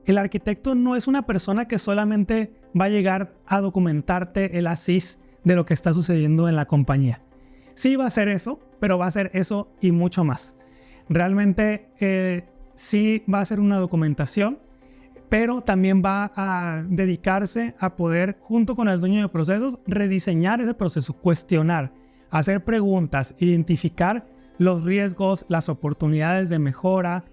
el arquitecto no es una persona que solamente va a llegar a documentarte el ASIS de lo que está sucediendo en la compañía. Sí va a hacer eso, pero va a hacer eso y mucho más. Realmente sí va a hacer una documentación, pero también va a dedicarse a poder, junto con el dueño de procesos, rediseñar ese proceso, cuestionar, hacer preguntas, identificar los riesgos, las oportunidades de mejora,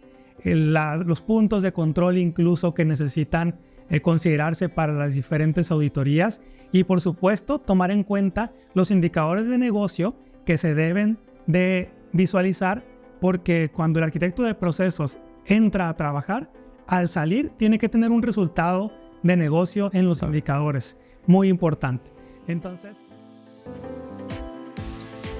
los puntos de control incluso que necesitan considerarse para las diferentes auditorías y, por supuesto, tomar en cuenta los indicadores de negocio que se deben de visualizar, porque cuando el arquitecto de procesos entra a trabajar, al salir tiene que tener un resultado de negocio en los indicadores, muy importante. Entonces,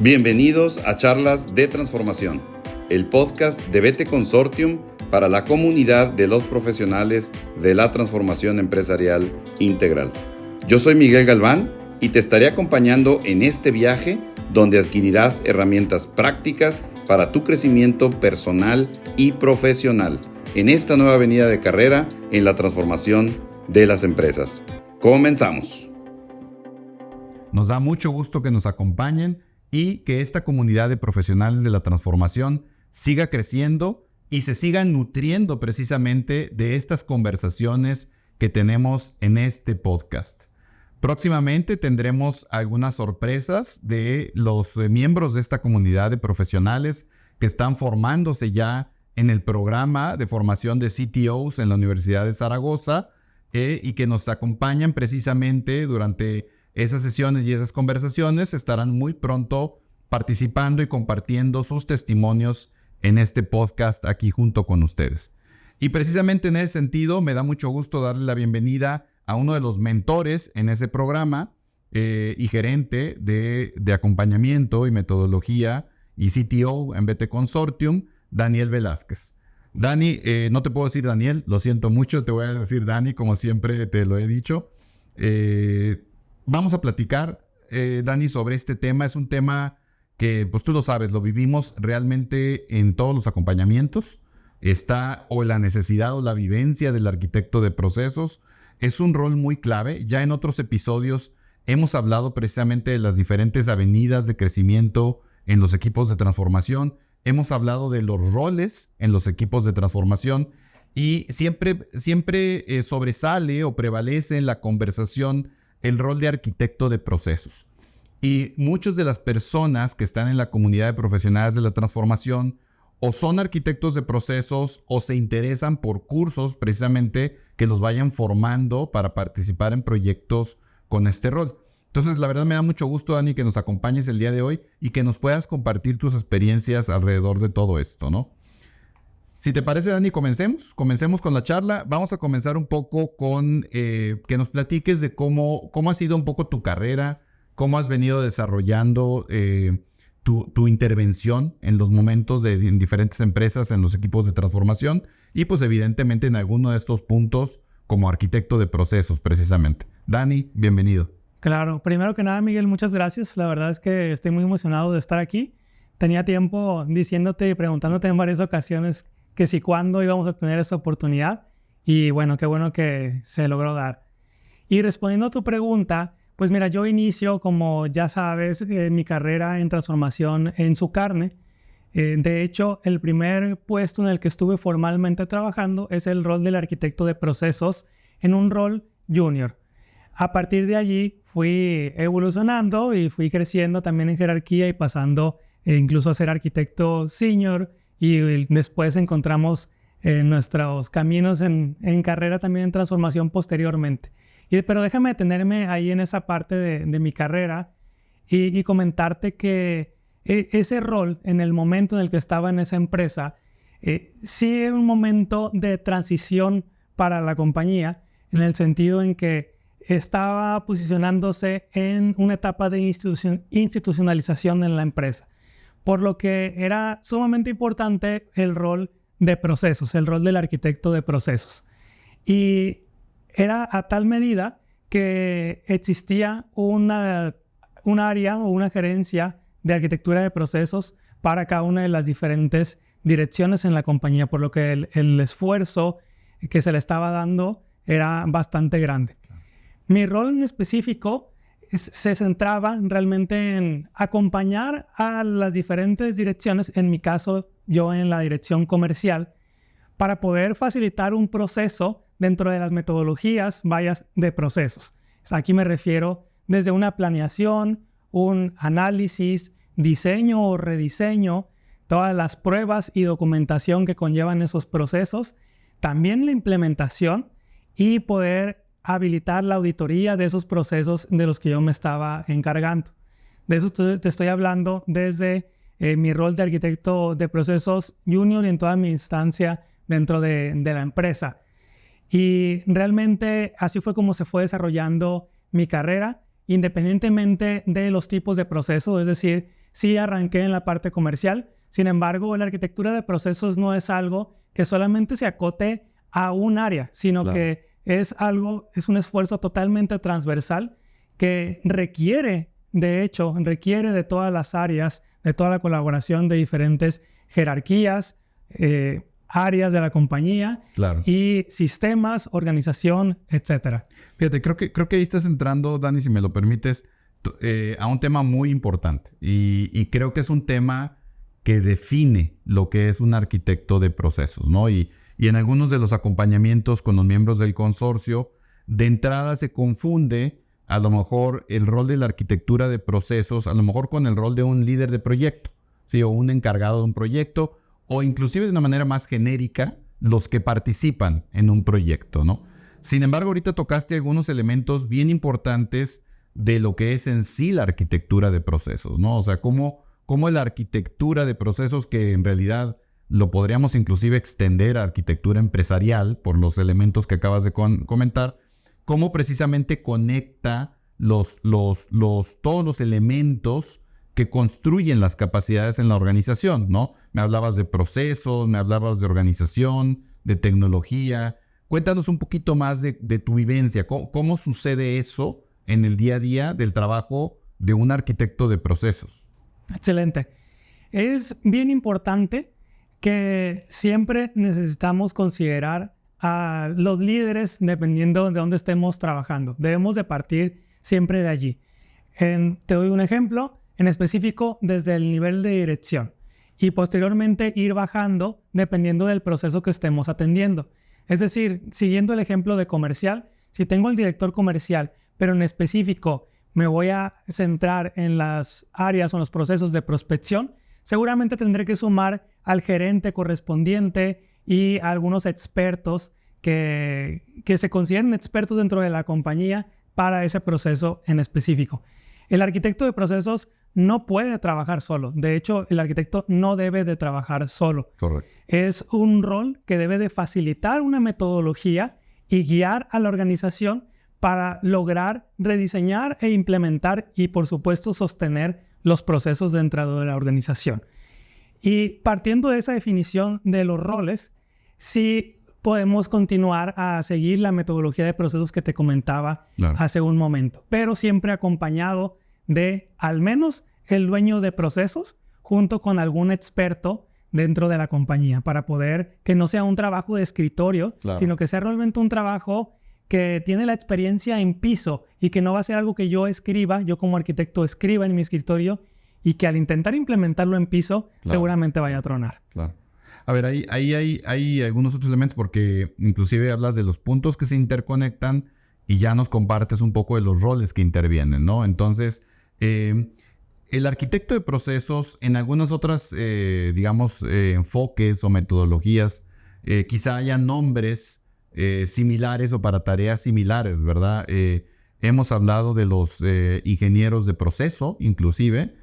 bienvenidos a Charlas de Transformación, el podcast de BT Consortium para la comunidad de los profesionales de la transformación empresarial integral. Yo soy Miguel Galván y te estaré acompañando en este viaje donde adquirirás herramientas prácticas para tu crecimiento personal y profesional en esta nueva avenida de carrera en la transformación de las empresas. Comenzamos. Nos da mucho gusto que nos acompañen y que esta comunidad de profesionales de la transformación siga creciendo y se siga nutriendo precisamente de estas conversaciones que tenemos en este podcast. Próximamente tendremos algunas sorpresas de los miembros de esta comunidad de profesionales que están formándose ya en el programa de formación de CTOs en la Universidad de Zaragoza y que nos acompañan precisamente durante esas sesiones y esas conversaciones. Estarán muy pronto participando y compartiendo sus testimonios en este podcast aquí junto con ustedes. Y precisamente en ese sentido me da mucho gusto darle la bienvenida a uno de los mentores en ese programa y gerente de acompañamiento y metodología y CTO en BT Consortium, Daniel Velázquez. Dani, no te puedo decir Daniel, lo siento mucho, te voy a decir Dani, como siempre te lo he dicho. Vamos a platicar, Dani, sobre este tema. Es un tema que, pues tú lo sabes, lo vivimos realmente en todos los acompañamientos. Está o la necesidad o la vivencia del arquitecto de procesos. Es un rol muy clave. Ya en otros episodios hemos hablado precisamente de las diferentes avenidas de crecimiento en los equipos de transformación. Hemos hablado de los roles en los equipos de transformación y siempre sobresale o prevalece en la conversación el rol de arquitecto de procesos. Y muchas de las personas que están en la comunidad de profesionales de la transformación o son arquitectos de procesos o se interesan por cursos precisamente que los vayan formando para participar en proyectos con este rol. Entonces, la verdad me da mucho gusto, Dani, que nos acompañes el día de hoy y que nos puedas compartir tus experiencias alrededor de todo esto, ¿no? Si te parece, Dani, comencemos con la charla. Vamos a comenzar un poco con que nos platiques de cómo ha sido un poco tu carrera, cómo has venido desarrollando tu intervención en los momentos en diferentes empresas, en los equipos de transformación y pues evidentemente en alguno de estos puntos como arquitecto de procesos precisamente. Dani, bienvenido. Claro, primero que nada, Miguel, muchas gracias. La verdad es que estoy muy emocionado de estar aquí. Tenía tiempo diciéndote y preguntándote en varias ocasiones que si cuándo íbamos a tener esta oportunidad y bueno, qué bueno que se logró dar. Y respondiendo a tu pregunta, pues mira, yo inicio, como ya sabes, mi carrera en transformación en Sucarne. De hecho, el primer puesto en el que estuve formalmente trabajando es el rol del arquitecto de procesos en un rol junior. A partir de allí fui evolucionando y fui creciendo también en jerarquía y pasando incluso a ser arquitecto senior y después encontramos nuestros caminos en carrera también en transformación posteriormente. Pero déjame detenerme ahí en esa parte de mi carrera y comentarte que ese rol en el momento en el que estaba en esa empresa sí era un momento de transición para la compañía en el sentido en que estaba posicionándose en una etapa de institucionalización en la empresa, por lo que era sumamente importante el rol de procesos, el rol del arquitecto de procesos. Y era a tal medida que existía un área o una gerencia de arquitectura de procesos para cada una de las diferentes direcciones en la compañía, por lo que el esfuerzo que se le estaba dando era bastante grande. Mi rol en específico se centraba realmente en acompañar a las diferentes direcciones, en mi caso yo en la dirección comercial, para poder facilitar un proceso dentro de las metodologías de procesos. Aquí me refiero desde una planeación, un análisis, diseño o rediseño, todas las pruebas y documentación que conllevan esos procesos, también la implementación y poder habilitar la auditoría de esos procesos de los que yo me estaba encargando. De eso te estoy hablando desde mi rol de arquitecto de procesos junior y en toda mi instancia dentro de la empresa. Y realmente así fue como se fue desarrollando mi carrera, independientemente de los tipos de procesos. Es decir, sí arranqué en la parte comercial, sin embargo, la arquitectura de procesos no es algo que solamente se acote a un área, sino que es un esfuerzo totalmente transversal que requiere de todas las áreas, de toda la colaboración de diferentes jerarquías, áreas de la compañía y sistemas, organización, etcétera. Fíjate, creo que ahí estás entrando, Dani, si me lo permites, a un tema muy importante y creo que es un tema que define lo que es un arquitecto de procesos, ¿no? Y en algunos de los acompañamientos con los miembros del consorcio, de entrada se confunde a lo mejor el rol de la arquitectura de procesos, a lo mejor con el rol de un líder de proyecto, ¿sí? O un encargado de un proyecto, o inclusive de una manera más genérica, los que participan en un proyecto, ¿no? Sin embargo, ahorita tocaste algunos elementos bien importantes de lo que es en sí la arquitectura de procesos, ¿no? O sea, cómo la arquitectura de procesos, que en realidad lo podríamos inclusive extender a arquitectura empresarial por los elementos que acabas de comentar, cómo precisamente conecta todos los elementos que construyen las capacidades en la organización, ¿no? Me hablabas de procesos, me hablabas de organización, de tecnología. Cuéntanos un poquito más de tu vivencia. ¿Cómo sucede eso en el día a día del trabajo de un arquitecto de procesos? Excelente. Es bien importante que siempre necesitamos considerar a los líderes dependiendo de dónde estemos trabajando. Debemos de partir siempre de allí. Te doy un ejemplo en específico desde el nivel de dirección y posteriormente ir bajando dependiendo del proceso que estemos atendiendo. Es decir, siguiendo el ejemplo de comercial, si tengo el director comercial, pero en específico me voy a centrar en las áreas o en los procesos de prospección, seguramente tendré que sumar al gerente correspondiente y a algunos expertos que se consideren expertos dentro de la compañía para ese proceso en específico. El arquitecto de procesos no puede trabajar solo. De hecho, el arquitecto no debe de trabajar solo. Correcto. Es un rol que debe de facilitar una metodología y guiar a la organización para lograr rediseñar e implementar y, por supuesto, sostener los procesos dentro de la organización. Y partiendo de esa definición de los roles, sí podemos continuar a seguir la metodología de procesos que te comentaba hace un momento, pero siempre acompañado de al menos el dueño de procesos junto con algún experto dentro de la compañía para poder que no sea un trabajo de escritorio, sino que sea realmente un trabajo que tiene la experiencia en piso y que no va a ser algo que yo como arquitecto escriba en mi escritorio y que al intentar implementarlo en piso seguramente vaya a tronar. Claro. A ver, ahí hay algunos otros elementos porque inclusive hablas de los puntos que se interconectan y ya nos compartes un poco de los roles que intervienen, ¿no? Entonces, el arquitecto de procesos en algunas otras, enfoques o metodologías, quizá haya nombres similares o para tareas similares, ¿verdad? Hemos hablado de los ingenieros de proceso, inclusive.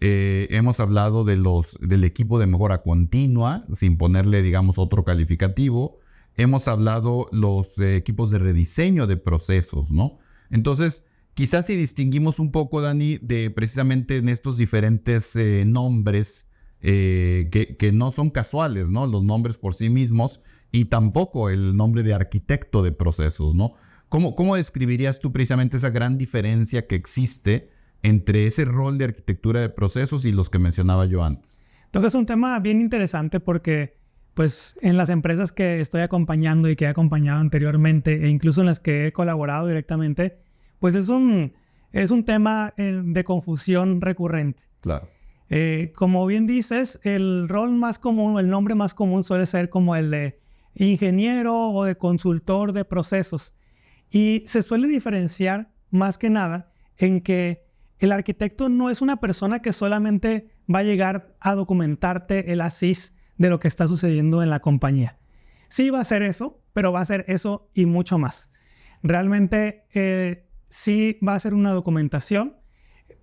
Hemos hablado del equipo de mejora continua, sin ponerle, digamos, otro calificativo. Hemos hablado los equipos de rediseño de procesos, ¿no? Entonces, quizás si distinguimos un poco, Dani, de precisamente en estos diferentes nombres que no son casuales, ¿no? Los nombres por sí mismos y tampoco el nombre de arquitecto de procesos, ¿no? ¿Cómo describirías tú precisamente esa gran diferencia que existe entre ese rol de arquitectura de procesos y los que mencionaba yo antes? Entonces es un tema bien interesante porque pues en las empresas que estoy acompañando y que he acompañado anteriormente e incluso en las que he colaborado directamente, pues es un tema de confusión recurrente. Claro. Como bien dices, el rol más común, el nombre más común suele ser como el de ingeniero o de consultor de procesos. Y se suele diferenciar más que nada en que el arquitecto no es una persona que solamente va a llegar a documentarte el ASIS de lo que está sucediendo en la compañía. Sí va a hacer eso, pero va a hacer eso y mucho más. Realmente sí va a hacer una documentación,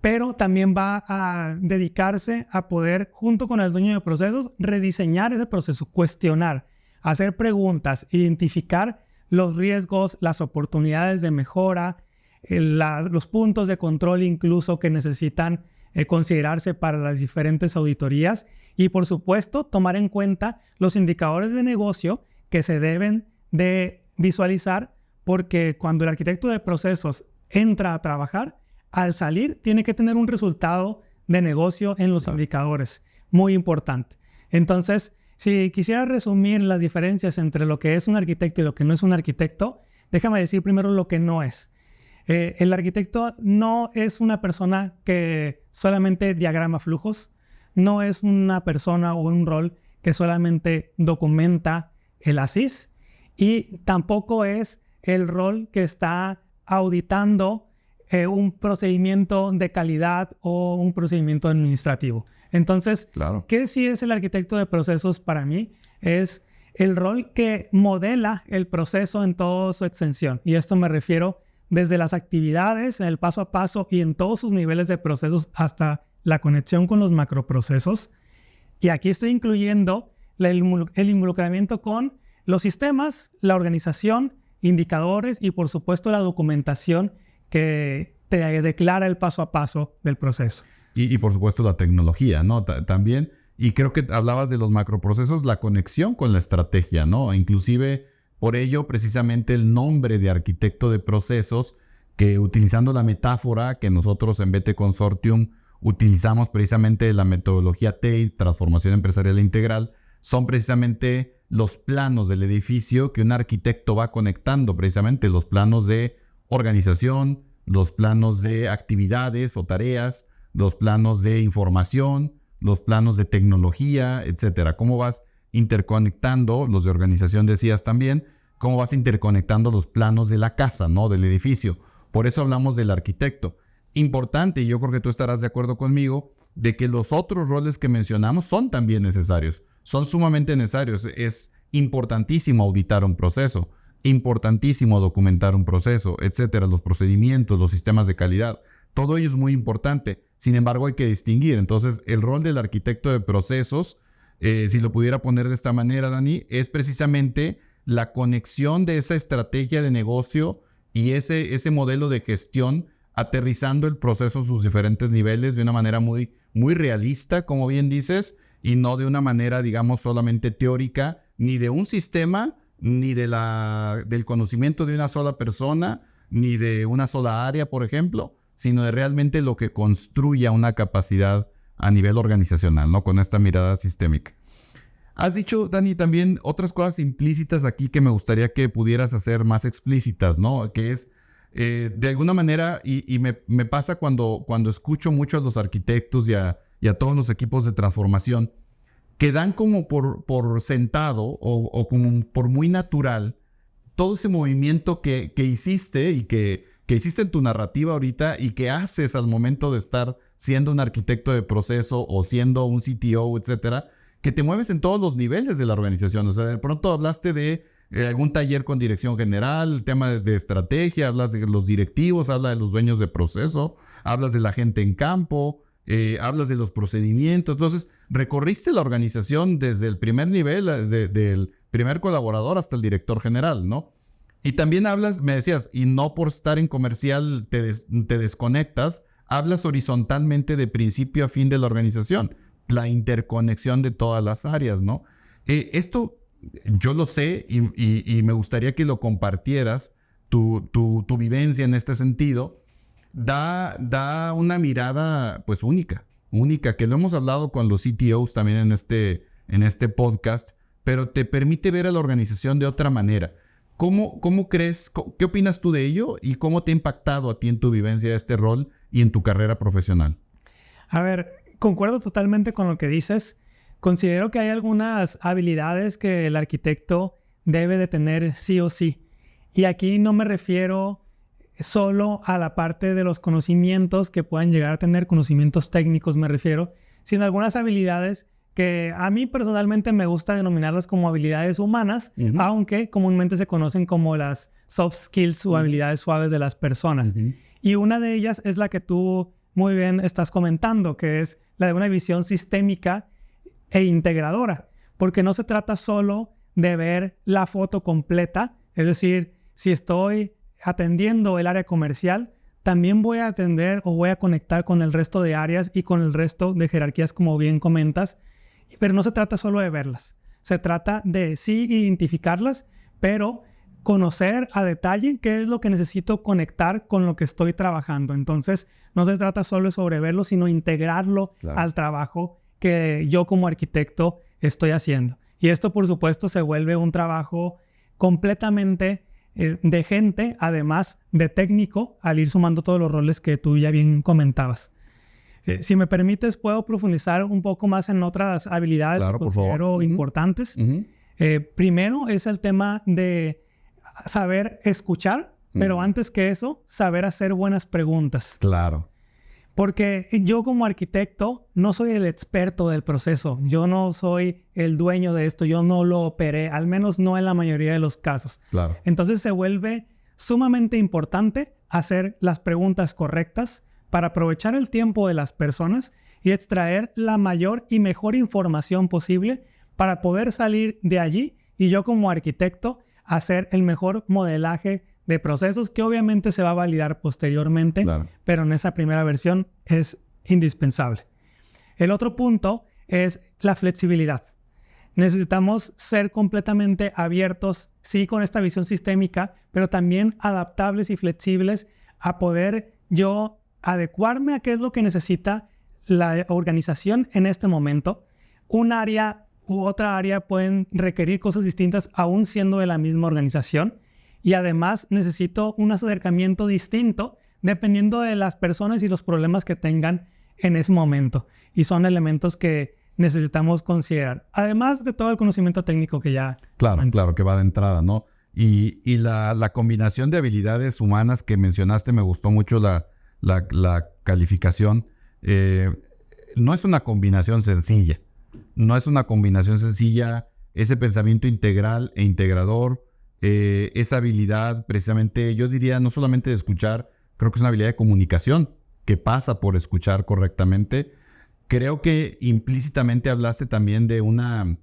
pero también va a dedicarse a poder, junto con el dueño de procesos, rediseñar ese proceso, cuestionar, hacer preguntas, identificar los riesgos, las oportunidades de mejora, los puntos de control incluso que necesitan considerarse para las diferentes auditorías y, por supuesto, tomar en cuenta los indicadores de negocio que se deben de visualizar, porque cuando el arquitecto de procesos entra a trabajar, al salir tiene que tener un resultado de negocio en los indicadores, muy importante. Entonces, si quisiera resumir las diferencias entre lo que es un arquitecto y lo que no es un arquitecto, déjame decir primero lo que no es. El arquitecto no es una persona que solamente diagrama flujos, no es una persona o un rol que solamente documenta el ASIS y tampoco es el rol que está auditando un procedimiento de calidad o un procedimiento administrativo. Entonces, claro. ¿Qué sí es el arquitecto de procesos para mí? Es el rol que modela el proceso en toda su extensión. Y esto me refiero desde las actividades, en el paso a paso y en todos sus niveles de procesos hasta la conexión con los macroprocesos. Y aquí estoy incluyendo el involucramiento con los sistemas, la organización, indicadores y, por supuesto, la documentación que te declara el paso a paso del proceso. Y por supuesto la tecnología, ¿no? También, y creo que hablabas de los macroprocesos, la conexión con la estrategia, ¿no? Inclusive, por ello, precisamente el nombre de arquitecto de procesos, que utilizando la metáfora que nosotros en BT Consortium utilizamos precisamente la metodología TEI, Transformación Empresarial Integral, son precisamente los planos del edificio que un arquitecto va conectando, precisamente los planos de organización, los planos de actividades o tareas, los planos de información, los planos de tecnología, etcétera. Cómo vas interconectando, los de organización decías también, cómo vas interconectando los planos de la casa, ¿no? Del edificio. Por eso hablamos del arquitecto. Importante, y yo creo que tú estarás de acuerdo conmigo, de que los otros roles que mencionamos son también necesarios. Son sumamente necesarios. Es importantísimo auditar un proceso, importantísimo documentar un proceso, etcétera. Los procedimientos, los sistemas de calidad. Todo ello es muy importante. Sin embargo, hay que distinguir. Entonces, el rol del arquitecto de procesos, si lo pudiera poner de esta manera, Dani, es precisamente la conexión de esa estrategia de negocio y ese modelo de gestión, aterrizando el proceso en sus diferentes niveles de una manera muy, muy realista, como bien dices, y no de una manera, digamos, solamente teórica, ni de un sistema, ni del conocimiento de una sola persona, ni de una sola área, por ejemplo, sino de realmente lo que construya una capacidad a nivel organizacional, ¿no? Con esta mirada sistémica. Has dicho, Dani, también otras cosas implícitas aquí que me gustaría que pudieras hacer más explícitas, ¿no? Que es, de alguna manera, y me pasa cuando escucho mucho a los arquitectos y a todos los equipos de transformación, que dan como por sentado o como por muy natural todo ese movimiento que hiciste y que hiciste en tu narrativa ahorita y que haces al momento de estar siendo un arquitecto de proceso o siendo un CTO, etcétera, que te mueves en todos los niveles de la organización. O sea, de pronto hablaste de algún taller con dirección general, el tema de estrategia, hablas de los directivos, hablas de los dueños de proceso, hablas de la gente en campo, hablas de los procedimientos. Entonces, recorriste la organización desde el primer nivel, del primer colaborador hasta el director general, ¿no? Y también hablas, me decías, y no por estar en comercial te desconectas, hablas horizontalmente de principio a fin de la organización, la interconexión de todas las áreas, ¿no? Esto yo lo sé y me gustaría que lo compartieras, tu vivencia en este sentido, da una mirada pues única, que lo hemos hablado con los CTOs también en este podcast, pero te permite ver a la organización de otra manera. ¿Cómo crees, qué opinas tú de ello y cómo te ha impactado a ti en tu vivencia de este rol y en tu carrera profesional? A ver, concuerdo totalmente con lo que dices. Considero que hay algunas habilidades que el arquitecto debe de tener sí o sí. Y aquí no me refiero solo a la parte de los conocimientos que puedan llegar a tener, conocimientos técnicos me refiero, sino algunas habilidades que a mí personalmente me gusta denominarlas como habilidades humanas, aunque comúnmente se conocen como las soft skills o habilidades suaves de las personas. Y una de ellas es la que tú muy bien estás comentando, que es la de una visión sistémica e integradora, porque no se trata solo de ver la foto completa, es decir, si estoy atendiendo el área comercial, también voy a atender o voy a conectar con el resto de áreas y con el resto de jerarquías, como bien comentas. Pero no se trata solo de verlas. Se trata de sí identificarlas, pero conocer a detalle qué es lo que necesito conectar con lo que estoy trabajando. Entonces, no se trata solo sobre verlo, sino integrarlo al trabajo que yo como arquitecto estoy haciendo. Y esto, por supuesto, se vuelve un trabajo completamente de gente, además de técnico, al ir sumando todos los roles que tú ya bien comentabas. Si me permites, puedo profundizar un poco más en otras habilidades que considero importantes. Primero es el tema de saber escuchar, pero antes que eso, saber hacer buenas preguntas. Claro. Porque yo como arquitecto no soy el experto del proceso. Yo no soy el dueño de esto. Yo no lo operé, al menos no en la mayoría de los casos. Claro. Entonces se vuelve sumamente importante hacer las preguntas correctas para aprovechar el tiempo de las personas y extraer la mayor y mejor información posible para poder salir de allí y yo como arquitecto hacer el mejor modelaje de procesos que obviamente se va a validar posteriormente, pero en esa primera versión es indispensable. El otro punto es la flexibilidad. Necesitamos ser completamente abiertos, sí, con esta visión sistémica, pero también adaptables y flexibles a poder yo adecuarme a qué es lo que necesita la organización en este momento. Un área u otra área pueden requerir cosas distintas aún siendo de la misma organización y además necesito un acercamiento distinto dependiendo de las personas y los problemas que tengan en ese momento. Y son elementos que necesitamos considerar, además de todo el conocimiento técnico que ya... Claro, que va de entrada, ¿no? Y la combinación de habilidades humanas que mencionaste, me gustó mucho la calificación. No es una combinación sencilla. Ese pensamiento integral e integrador, esa habilidad precisamente, yo diría, no solamente de escuchar, creo que es una habilidad de comunicación que pasa por escuchar correctamente. Creo que implícitamente hablaste también de una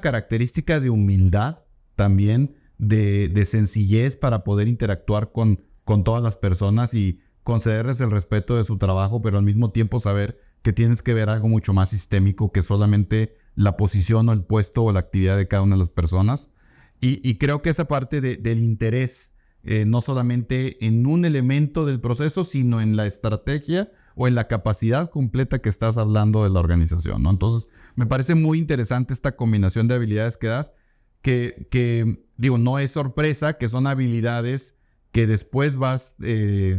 característica de humildad también, de sencillez para poder interactuar con todas las personas y concederles el respeto de su trabajo, pero al mismo tiempo saber que tienes que ver algo mucho más sistémico que solamente la posición o el puesto o la actividad de cada una de las personas. Y creo que esa parte del interés, no solamente en un elemento del proceso, sino en la estrategia o en la capacidad completa que estás hablando de la organización, ¿no? Entonces, me parece muy interesante esta combinación de habilidades que das, que digo, no es sorpresa que son habilidades que después vas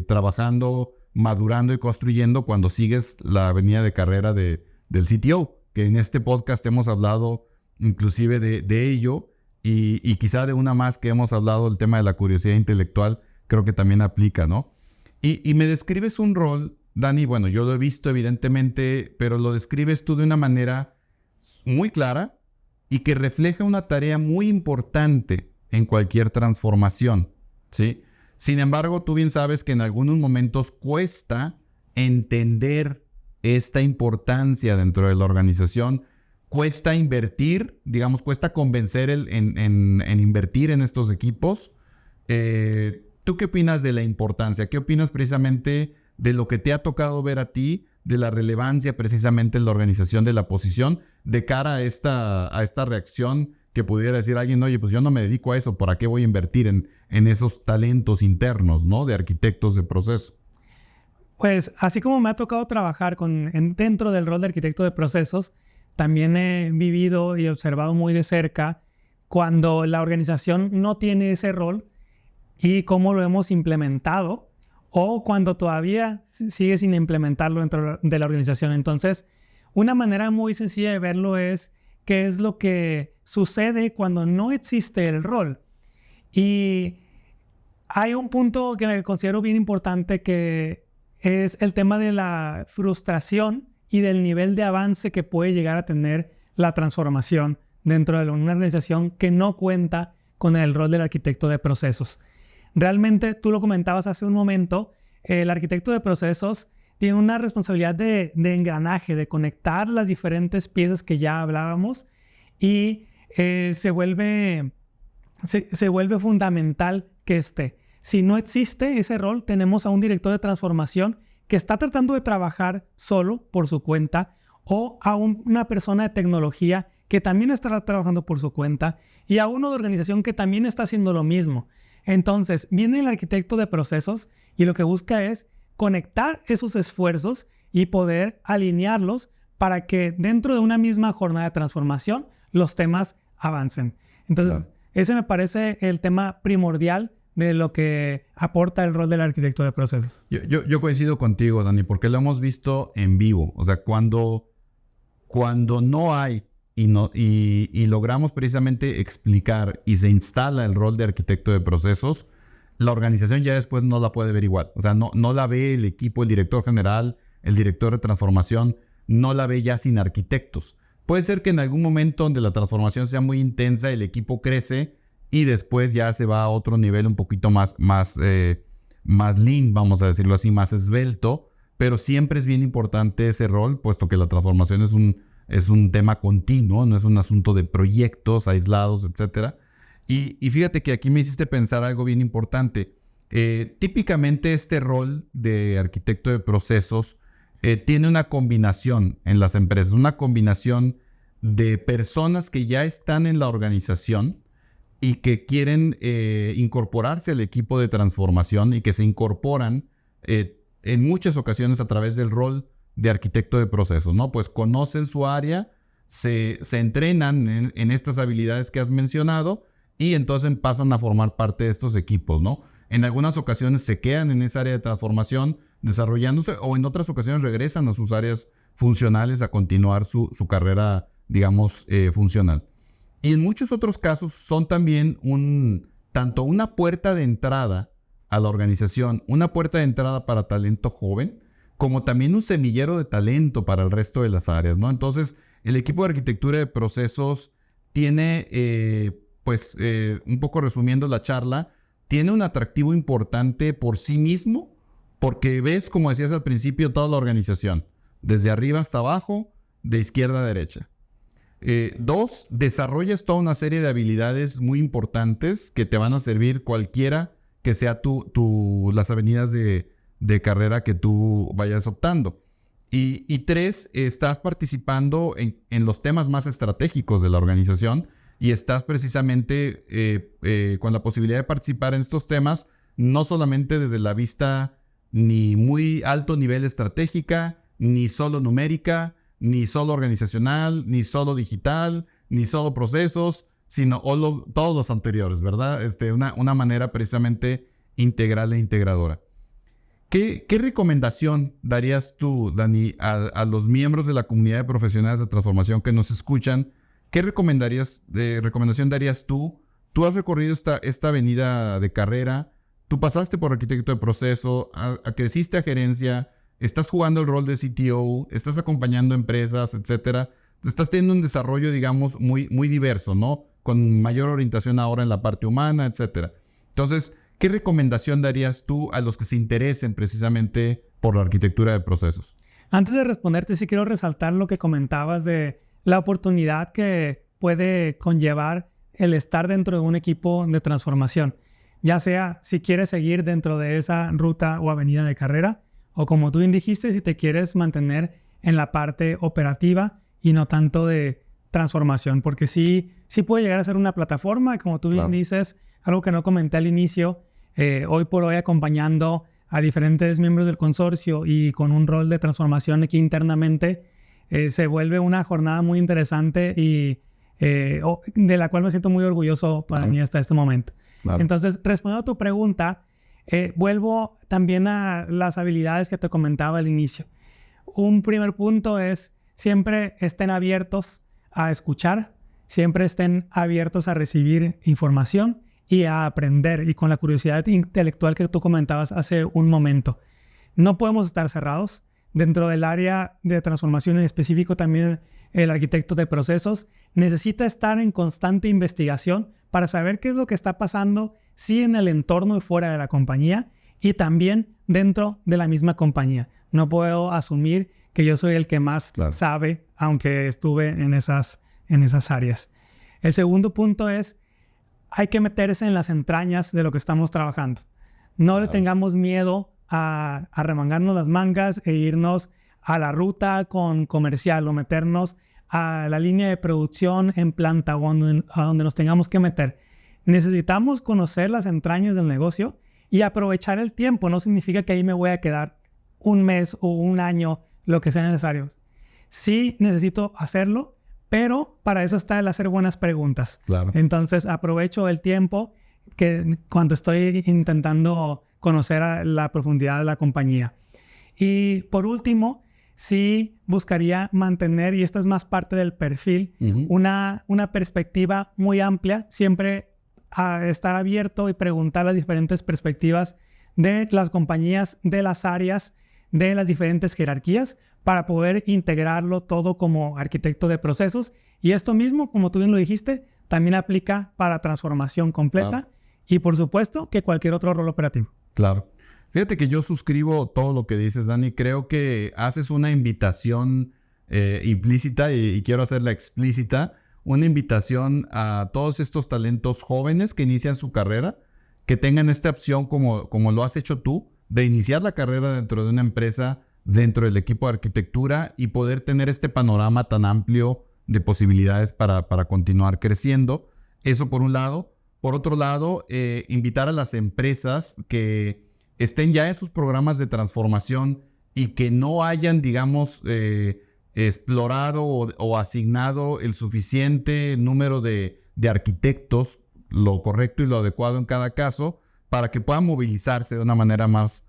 trabajando, madurando y construyendo cuando sigues la avenida de carrera del CTO, que en este podcast hemos hablado inclusive de ello y quizá de una más que hemos hablado, el tema de la curiosidad intelectual, creo que también aplica, ¿no? Y me describes un rol, Dani, bueno, yo lo he visto evidentemente, pero lo describes tú de una manera muy clara y que refleja una tarea muy importante en cualquier transformación, ¿sí? Sin embargo, tú bien sabes que en algunos momentos cuesta entender esta importancia dentro de la organización, cuesta invertir, digamos, cuesta convencer en invertir en estos equipos. ¿Tú qué opinas de la importancia? ¿Qué opinas precisamente de lo que te ha tocado ver a ti, de la relevancia precisamente en la organización de la posición de cara a esta reacción que pudiera decir alguien, oye, pues yo no me dedico a eso, ¿para qué voy a invertir en esos talentos internos, ¿no? De arquitectos de proceso? Pues así como me ha tocado trabajar dentro del rol de arquitecto de procesos, también he vivido y observado muy de cerca cuando la organización no tiene ese rol y cómo lo hemos implementado, o cuando todavía sigue sin implementarlo dentro de la organización. Entonces, una manera muy sencilla de verlo es qué es lo que sucede cuando no existe el rol. Y hay un punto que me considero bien importante, que es el tema de la frustración y del nivel de avance que puede llegar a tener la transformación dentro de una organización que no cuenta con el rol del arquitecto de procesos. Realmente, tú lo comentabas hace un momento, el arquitecto de procesos tiene una responsabilidad de engranaje, de conectar las diferentes piezas que ya hablábamos, y se vuelve fundamental que esté. Si no existe ese rol, tenemos a un director de transformación que está tratando de trabajar solo por su cuenta, o a una persona de tecnología que también estará trabajando por su cuenta, y a uno de organización que también está haciendo lo mismo. Entonces, viene el arquitecto de procesos y lo que busca es conectar esos esfuerzos y poder alinearlos para que dentro de una misma jornada de transformación los temas avancen. Entonces, claro, ese me parece el tema primordial de lo que aporta el rol del arquitecto de procesos. Yo coincido contigo, Dani, porque lo hemos visto en vivo. O sea, cuando no hay y logramos precisamente explicar y se instala el rol de arquitecto de procesos, la organización ya después no la puede ver igual. O sea, no la ve el equipo, el director general, el director de transformación, no la ve ya sin arquitectos. Puede ser que en algún momento donde la transformación sea muy intensa, el equipo crece y después ya se va a otro nivel un poquito más lean, vamos a decirlo así, más esbelto, pero siempre es bien importante ese rol, puesto que la transformación es un tema continuo, no es un asunto de proyectos aislados, etc. Y fíjate que aquí me hiciste pensar algo bien importante. Típicamente este rol de arquitecto de procesos tiene una combinación en las empresas, una combinación de personas que ya están en la organización y que quieren incorporarse al equipo de transformación y que se incorporan en muchas ocasiones a través del rol de arquitecto de procesos, ¿no? Pues conocen su área, se entrenan en estas habilidades que has mencionado y entonces pasan a formar parte de estos equipos, ¿no? En algunas ocasiones se quedan en esa área de transformación desarrollándose, o en otras ocasiones regresan a sus áreas funcionales a continuar su carrera, digamos, funcional. Y en muchos otros casos son también tanto una puerta de entrada a la organización, una puerta de entrada para talento joven, como también un semillero de talento para el resto de las áreas, ¿no? Entonces, el equipo de arquitectura de procesos tiene, un poco resumiendo la charla, tiene un atractivo importante por sí mismo, porque ves, como decías al principio, toda la organización, desde arriba hasta abajo, de izquierda a derecha. 2, desarrollas toda una serie de habilidades muy importantes que te van a servir cualquiera que sea las avenidas de carrera que tú vayas optando. Y 3, estás participando en los temas más estratégicos de la organización y estás precisamente con la posibilidad de participar en estos temas, no solamente desde la vista ni muy alto nivel estratégica, ni solo numérica, ni solo organizacional, ni solo digital, ni solo procesos, sino todos los anteriores, ¿verdad? Una manera precisamente integral e integradora. ¿Qué recomendación darías tú, Dani, a los miembros de la comunidad de profesionales de transformación que nos escuchan? ¿Qué recomendación darías tú? Tú has recorrido esta avenida de carrera, tú pasaste por arquitecto de proceso, creciste a gerencia, estás jugando el rol de CTO, estás acompañando empresas, etcétera. Estás teniendo un desarrollo, digamos, muy, muy diverso, ¿no? Con mayor orientación ahora en la parte humana, etcétera. Entonces, ¿qué recomendación darías tú a los que se interesen precisamente por la arquitectura de procesos? Antes de responderte, sí quiero resaltar lo que comentabas de la oportunidad que puede conllevar el estar dentro de un equipo de transformación. Ya sea si quieres seguir dentro de esa ruta o avenida de carrera, o como tú bien dijiste, si te quieres mantener en la parte operativa y no tanto de transformación, porque sí puede llegar a ser una plataforma, como tú bien dices, algo que no comenté al inicio, hoy por hoy acompañando a diferentes miembros del consorcio y con un rol de transformación aquí internamente, se vuelve una jornada muy interesante y de la cual me siento muy orgulloso para mí hasta este momento. Claro. Entonces, respondiendo a tu pregunta, vuelvo también a las habilidades que te comentaba al inicio. Un primer punto es siempre estén abiertos a escuchar, siempre estén abiertos a recibir información y a aprender, y con la curiosidad intelectual que tú comentabas hace un momento. No podemos estar cerrados. Dentro del área de transformación en específico, también el arquitecto de procesos necesita estar en constante investigación para saber qué es lo que está pasando, sí en el entorno y fuera de la compañía, y también dentro de la misma compañía. No puedo asumir que yo soy el que más sabe, aunque estuve en esas áreas. El segundo punto es, hay que meterse en las entrañas de lo que estamos trabajando. No le tengamos miedo a remangarnos las mangas e irnos a la ruta con comercial o meternos a la línea de producción en planta o a donde nos tengamos que meter. Necesitamos conocer las entrañas del negocio y aprovechar el tiempo. No significa que ahí me voy a quedar un mes o un año, lo que sea necesario. Sí necesito hacerlo, pero para eso está el hacer buenas preguntas. Claro. Entonces aprovecho el tiempo que cuando estoy intentando conocer a la profundidad de la compañía. Y por último, sí buscaría mantener, y esto es más parte del perfil, una perspectiva muy amplia, siempre a estar abierto y preguntar las diferentes perspectivas de las compañías, de las áreas, de las diferentes jerarquías, para poder integrarlo todo como arquitecto de procesos. Y esto mismo, como tú bien lo dijiste, también aplica para transformación completa y, por supuesto, que cualquier otro rol operativo. Claro. Fíjate que yo suscribo todo lo que dices, Dani. Creo que haces una invitación implícita y quiero hacerla explícita. Una invitación a todos estos talentos jóvenes que inician su carrera, que tengan esta opción como lo has hecho tú, de iniciar la carrera dentro de una empresa, dentro del equipo de arquitectura y poder tener este panorama tan amplio de posibilidades para continuar creciendo. Eso por un lado. Por otro lado, invitar a las empresas que estén ya en sus programas de transformación y que no hayan, digamos, explorado o asignado el suficiente número de arquitectos, lo correcto y lo adecuado en cada caso, para que puedan movilizarse de una manera más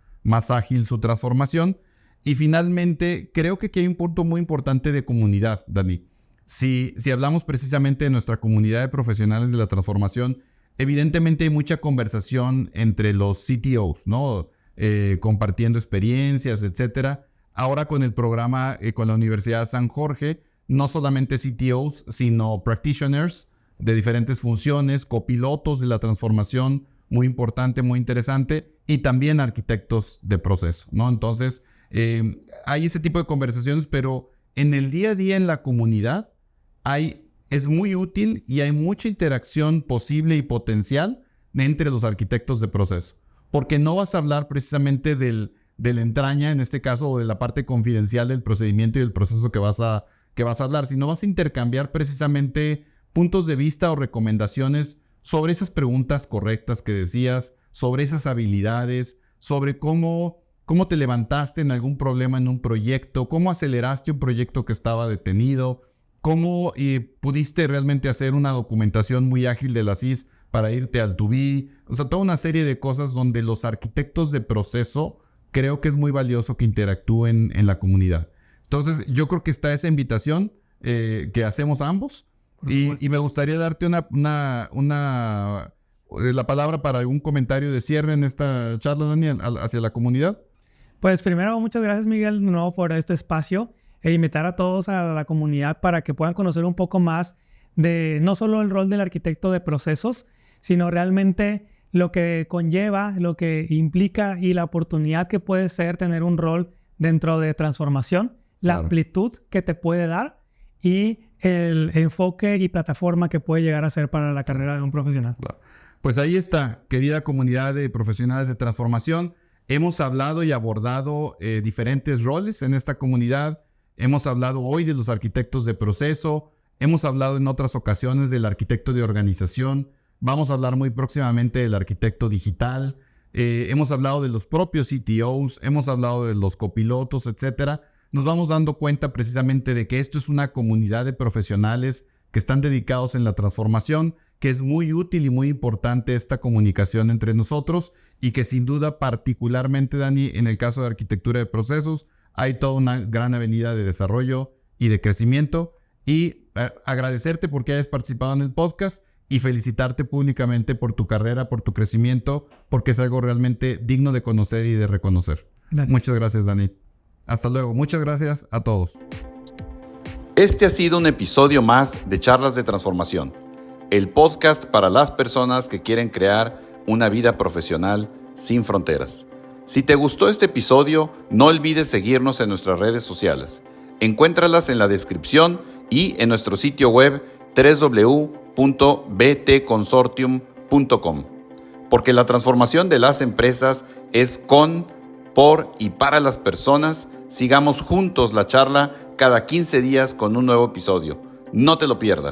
ágil su transformación. Y finalmente, creo que aquí hay un punto muy importante de comunidad, Dani. Si hablamos precisamente de nuestra comunidad de profesionales de la transformación, evidentemente hay mucha conversación entre los CTOs, ¿no? Compartiendo experiencias, etcétera. Ahora con el programa con la Universidad de San Jorge, no solamente CTOs, sino practitioners de diferentes funciones, copilotos de la transformación, muy importante, muy interesante, y también arquitectos de proceso, ¿no? Entonces, hay ese tipo de conversaciones, pero en el día a día en la comunidad es muy útil y hay mucha interacción posible y potencial entre los arquitectos de proceso. Porque no vas a hablar precisamente de la entraña, en este caso, o de la parte confidencial del procedimiento y del proceso que vas a hablar, sino vas a intercambiar precisamente puntos de vista o recomendaciones sobre esas preguntas correctas que decías, sobre esas habilidades, sobre cómo te levantaste en algún problema en un proyecto, cómo aceleraste un proyecto que estaba detenido, cómo pudiste realmente hacer una documentación muy ágil de la CIS para irte al to be. O sea, toda una serie de cosas donde los arquitectos de proceso creo que es muy valioso que interactúen en la comunidad. Entonces, yo creo que está esa invitación que hacemos ambos. Y me gustaría darte la palabra para algún comentario de cierre en esta charla, Daniel, hacia la comunidad. Pues primero, muchas gracias, Miguel, de nuevo por este espacio e invitar a todos a la comunidad para que puedan conocer un poco más de no solo el rol del arquitecto de procesos, sino realmente lo que conlleva, lo que implica y la oportunidad que puede ser tener un rol dentro de transformación, la amplitud que te puede dar y el enfoque y plataforma que puede llegar a ser para la carrera de un profesional. Pues ahí está, querida comunidad de profesionales de transformación. Hemos hablado y abordado diferentes roles en esta comunidad. Hemos hablado hoy de los arquitectos de proceso. Hemos hablado en otras ocasiones del arquitecto de organización. Vamos a hablar muy próximamente del arquitecto digital. Hemos hablado de los propios CTOs. Hemos hablado de los copilotos, etcétera. nos vamos dando cuenta precisamente de que esto es una comunidad de profesionales que están dedicados en la transformación, que es muy útil y muy importante esta comunicación entre nosotros y que sin duda, particularmente, Dani, en el caso de arquitectura de procesos, hay toda una gran avenida de desarrollo y de crecimiento. Y agradecerte porque hayas participado en el podcast y felicitarte públicamente por tu carrera, por tu crecimiento, porque es algo realmente digno de conocer y de reconocer. Gracias. Muchas gracias, Dani. Hasta luego. Muchas gracias a todos. Este ha sido un episodio más de Charlas de Transformación, el podcast para las personas que quieren crear una vida profesional sin fronteras. Si te gustó este episodio, no olvides seguirnos en nuestras redes sociales. Encuéntralas en la descripción y en nuestro sitio web www.btconsortium.com. Porque la transformación de las empresas es con, por y para las personas. Sigamos juntos la charla cada 15 días con un nuevo episodio. No te lo pierdas.